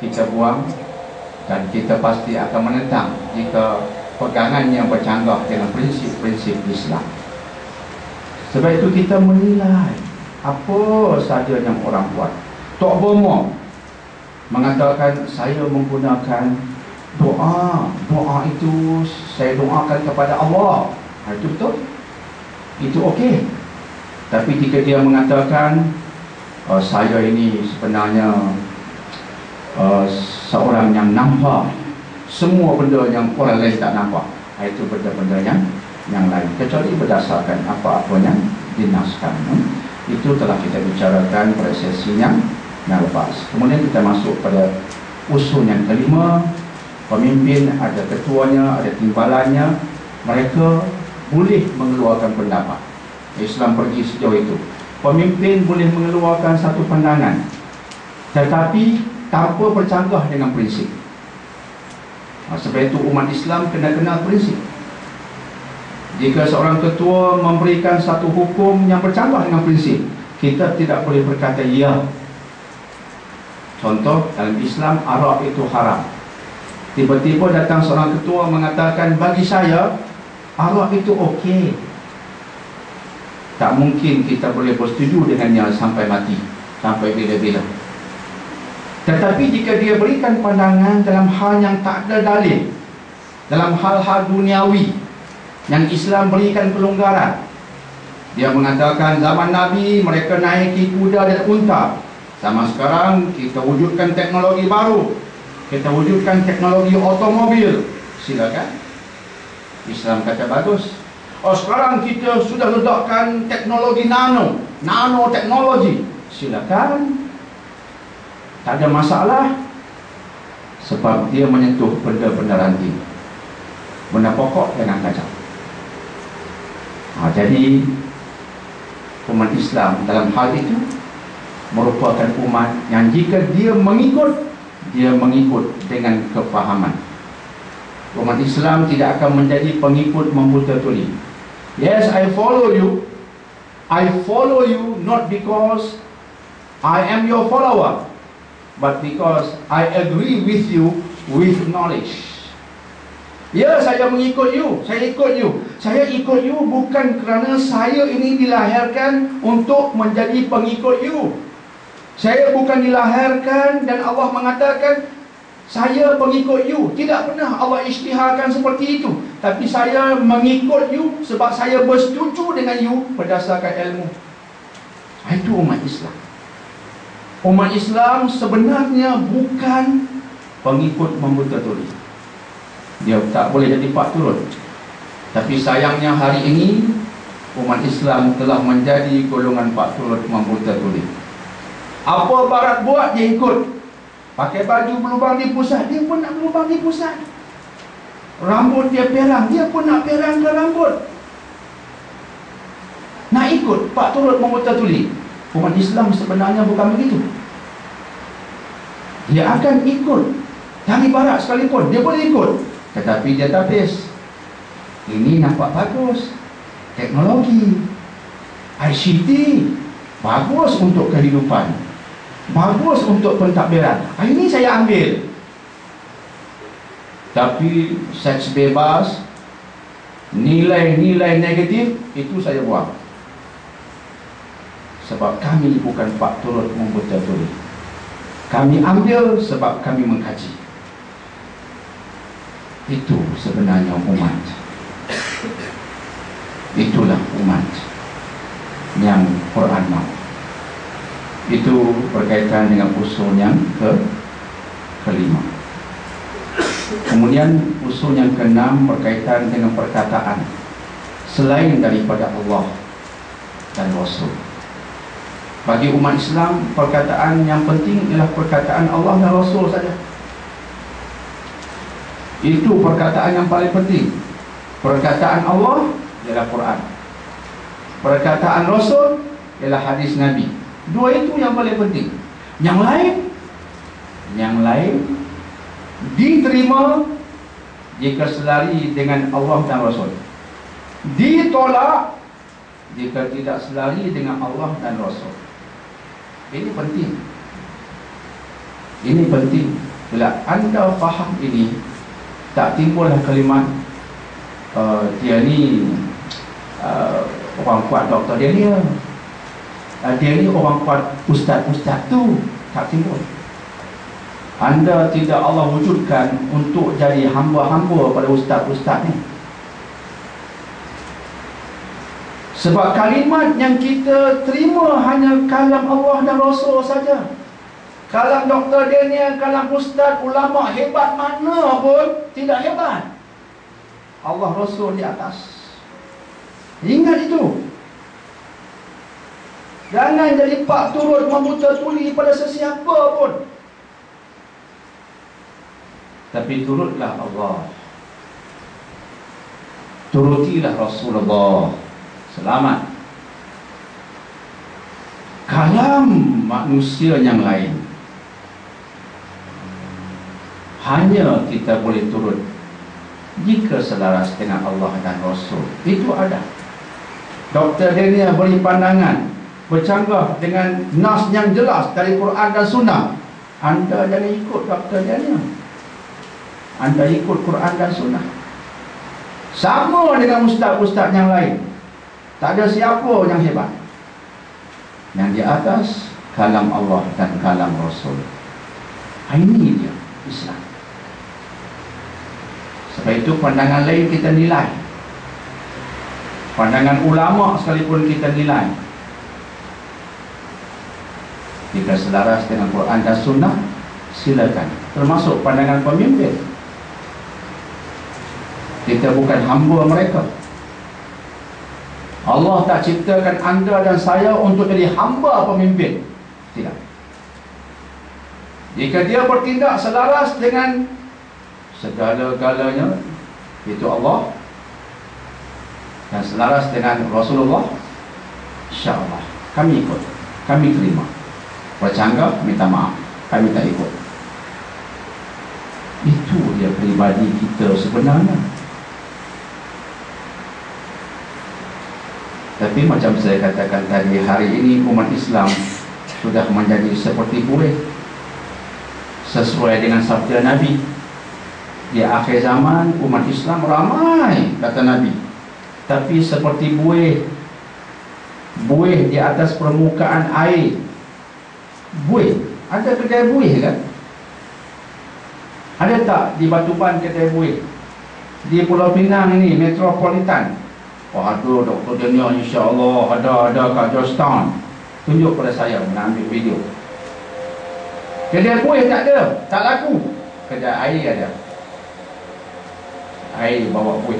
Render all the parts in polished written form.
kita buang, dan kita pasti akan menentang jika pegangan yang bercanggah dengan prinsip-prinsip Islam. Sebab itu kita menilai apa saja yang orang buat. Tok Bomo mengatakan saya menggunakan doa itu saya doakan kepada Allah. Itu betul, itu okey. Tapi jika dia mengatakan saya ini sebenarnya seorang yang nampak semua benda yang orang lain tak nampak, itu benda-benda yang lain, kecuali berdasarkan apa-apa yang dinaskan. Itu telah kita bicarakan pada sesi yang lepas. Kemudian kita masuk pada usul yang kelima. Pemimpin ada ketuanya, ada timbalannya. Mereka boleh mengeluarkan pendapat. Islam pergi sejauh itu. Pemimpin boleh mengeluarkan satu pandangan, tetapi tanpa bercanggah dengan prinsip. Sebab itu umat Islam kena kenal prinsip. Jika seorang ketua memberikan satu hukum yang bercanggah dengan prinsip, kita tidak boleh berkata ya. Contoh, dalam Islam arak itu haram. Tiba-tiba datang seorang ketua mengatakan bagi saya arak itu okey. Tak mungkin kita boleh bersetuju dengannya sampai mati, sampai bila-bila. Tetapi jika dia berikan pandangan dalam hal yang tak ada dalil, dalam hal-hal duniawi yang Islam berikan pelonggaran, dia mengatakan zaman Nabi mereka naiki kuda dan unta. Zaman sekarang kita wujudkan teknologi baru, kita wujudkan teknologi automobil. Silakan. Islam kata bagus. Sekarang kita sudah letakkan teknologi nanoteknologi. Silakan. Tak ada masalah. Sebab dia menyentuh benda-benda ranting, benda pokok dengan kacau. Jadi umat Islam dalam hal itu merupakan umat yang jika dia mengikut dengan kefahaman. Umat Islam tidak akan menjadi pengikut membuta tuli. Yes, I follow you. I follow you not because I am your follower, but because I agree with you with knowledge. Ya, saya mengikut you, saya ikut you. Saya ikut you bukan kerana saya ini dilahirkan untuk menjadi pengikut you. Saya bukan dilahirkan dan Allah mengatakan saya pengikut you. Tidak pernah Allah isytiharkan seperti itu. Tapi saya mengikut you sebab saya bersetuju dengan you berdasarkan ilmu. Itu umat Islam. Umat Islam sebenarnya bukan pengikut membuta tuli. Dia tak boleh jadi pak turut. Tapi sayangnya hari ini umat Islam telah menjadi golongan pak turut membuta tuli. Apa barat buat dia ikut. Pakai baju berlubang di pusat, dia pun nak berlubang di pusat. Rambut dia perang, dia pun nak perangkan rambut. Nak ikut pak turut membuta tuli. Umat Islam sebenarnya bukan begitu. Dia akan ikut dari barat sekalipun, dia boleh ikut. Tetapi dia tapis. Ini nampak bagus. Teknologi ICT bagus untuk kehidupan, bagus untuk pentadbiran. Ini saya ambil. Tapi seks bebas, nilai-nilai negatif, itu saya buang. Sebab kami bukan pak turut membuta tuli. Kami ambil sebab kami mengkaji. Itu sebenarnya umat. Itulah umat yang Quran mahu. Itu berkaitan dengan usul yang kelima. Kemudian usul yang keenam berkaitan dengan perkataan selain daripada Allah dan Rasul. Bagi umat Islam, perkataan yang penting ialah perkataan Allah dan Rasul saja. Itu perkataan yang paling penting. Perkataan Allah ialah Quran, perkataan Rasul ialah hadis Nabi. Dua itu yang paling penting. Yang lain diterima jika selari dengan Allah dan Rasul, ditolak jika tidak selari dengan Allah dan Rasul. Ini penting. Ini penting. Bila anda faham ini, tak timbullah kalimat dia ni orang kuat doktor, dia ni orang kuat ustaz-ustaz tu. Tak timbul. Anda tidak Allah wujudkan untuk jadi hamba-hamba pada ustaz-ustaz ni. Sebab kalimat yang kita terima hanya kalam Allah dan Rasul saja. Kalam Dr. Daniel, kalam ustaz, ulama hebat mana pun tidak hebat. Allah Rasul di atas. Ingat itu. Jangan jadi pak turut membuta tuli pada sesiapa pun. Tapi turutlah Allah. Turutilah Rasulullah. Selamat. Kalam manusia yang lain hanya kita boleh turut jika selaras dengan Allah dan Rasul. Itu ada. Dr. Daniel beri pandangan bercanggah dengan nas yang jelas dari Quran dan Sunnah. Anda jangan ikut Dr. Daniel. Anda ikut Quran dan Sunnah. Sama dengan ustaz-ustaz yang lain. Tak ada siapa yang hebat. Yang di atas kalam Allah dan kalam Rasul. Ini dia Islam. Sebab itu pandangan lain kita nilai. Pandangan ulama sekalipun kita nilai. Jika selaras dengan Quran dan Sunnah, silakan. Termasuk pandangan pemimpin. Kita bukan hamba mereka. Allah tak ciptakan anda dan saya untuk jadi hamba pemimpin. Tidak. Jika dia bertindak selaras dengan segala-galanya, itu Allah, dan selaras dengan Rasulullah, insya-Allah kami ikut, kami terima. Bercanggah, minta maaf, kami tak ikut. Itu dia pribadi kita sebenarnya. Tapi macam saya katakan tadi, hari ini umat Islam sudah menjadi seperti buih. Sesuai dengan sabda Nabi, di akhir zaman umat Islam ramai, kata Nabi, tapi seperti buih. Buih di atas permukaan air. Buih, ada kedai buih kan? Ada tak di Batuban kedai buih? Di Pulau Pinang ini, Metropolitan. Oh, ada Dr. Daniel, insya-Allah ada kat Georgetown. Tunjuk pada saya, nak ambil video. Kedai buih tak ada, tak laku. Kedai air ada. Air bawa buih.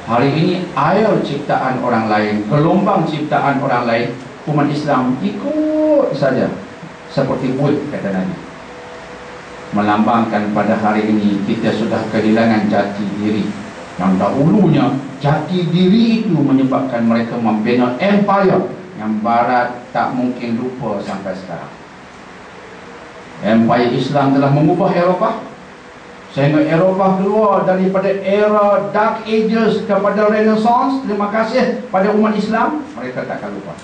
Hari ini air ciptaan orang lain, gelombang ciptaan orang lain, umat Islam ikut saja seperti buih, kata Nabi. Melambangkan pada hari ini kita sudah kehilangan jati diri. Yang dahulunya jati diri itu menyebabkan mereka membina empire yang Barat tak mungkin lupa sampai sekarang. Empire Islam telah mengubah Eropah, sehingga Eropah keluar daripada era Dark Ages kepada Renaissance. Terima kasih pada umat Islam, mereka takkan lupa.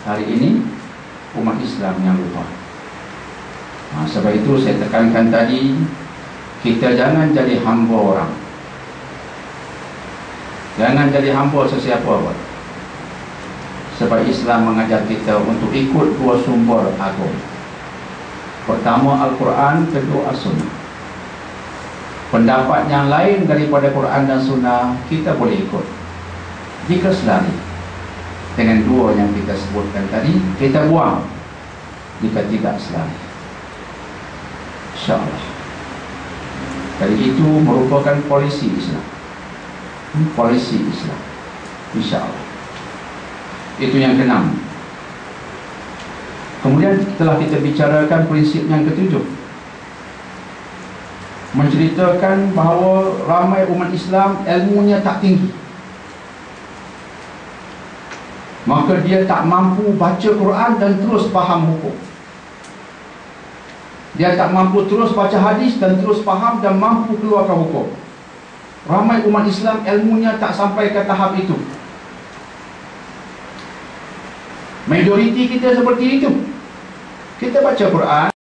Hari ini umat Islam yang lupa. Sebab itu saya tekankan tadi, kita jangan jadi hamba orang. Jangan jadi hamba sesiapa pun. Sebab Islam mengajar kita untuk ikut dua sumber agung. Pertama Al-Quran, kedua As-Sunnah. Pendapat yang lain daripada Quran dan Sunnah kita boleh ikut jika selari dengan dua yang kita sebutkan tadi, kita buang jika tidak selari, insya-Allah. Jadi itu merupakan polisi Islam. Polisi Islam, insya-Allah. Itu yang keenam. Kemudian telah kita bicarakan prinsip yang ketujuh, menceritakan bahawa ramai umat Islam ilmunya tak tinggi, maka dia tak mampu baca Quran dan terus faham hukum. Dia tak mampu terus baca hadis dan terus faham dan mampu keluarkan hukum. Ramai umat Islam ilmunya tak sampai ke tahap itu. Majoriti kita seperti itu. Kita baca Quran,